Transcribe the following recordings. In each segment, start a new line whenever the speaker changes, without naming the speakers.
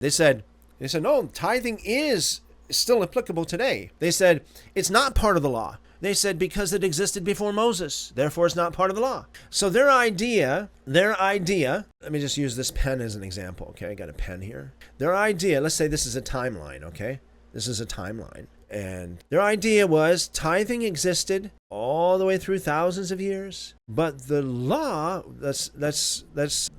They said, no, tithing is still applicable today. They said, it's not part of the law. They said, because it existed before Moses, therefore it's not part of the law. So their idea, let me just use this pen as an example, okay? I got a pen here. Their idea, let's say this is a timeline, okay? This is a timeline. And their idea was tithing existed all the way through thousands of years, but the law, let's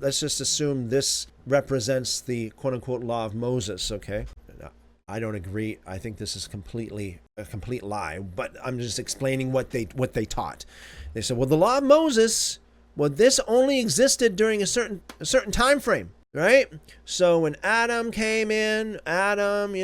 just assume this represents the quote-unquote law of Moses, okay? I don't agree. I think this is a complete lie, but I'm just explaining what they taught. They said, well, the law of Moses, well, this only existed during a certain time frame, right? So when Adam came in, then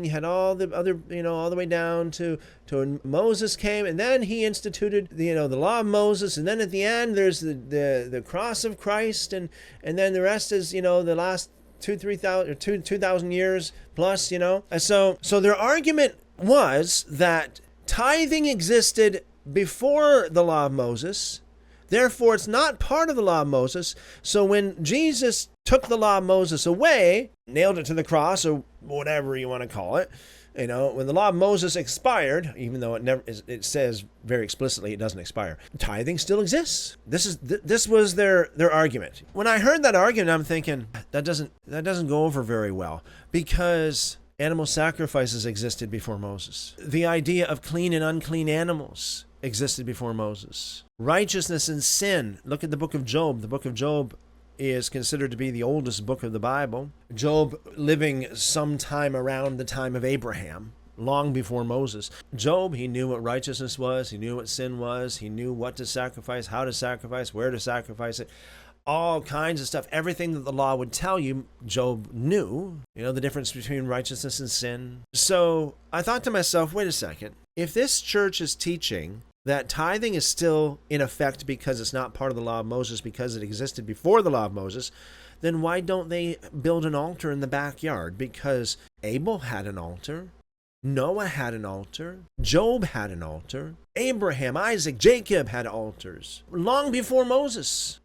you had all the other, all the way down to when Moses came, and then he instituted the law of Moses, and then at the end there's the cross of Christ, and then the rest is the last 2,000 years plus, And so their argument was that tithing existed before the law of Moses, therefore it's not part of the law of Moses. So when Jesus took the law of Moses away, nailed it to the cross, or whatever you want to call it, when the law of Moses expired, even though it says very explicitly it doesn't expire, tithing still exists. This was their argument. When I heard that argument, I'm thinking that doesn't go over very well, because animal sacrifices existed before Moses. The idea of clean and unclean animals existed before Moses. Righteousness and sin. Look at the book of Job. The book of Job is considered to be the oldest book of the Bible. Job living sometime around the time of Abraham, long before Moses. Job, he knew what righteousness was, he knew what sin was, he knew what to sacrifice, how to sacrifice, where to sacrifice it, all kinds of stuff. Everything that the law would tell you, Job knew, the difference between righteousness and sin. So I thought to myself, wait a second, if this church is teaching that tithing is still in effect because it's not part of the law of Moses, because it existed before the law of Moses, then why don't they build an altar in the backyard? Because Abel had an altar, Noah had an altar, Job had an altar, Abraham, Isaac, Jacob had altars long before Moses.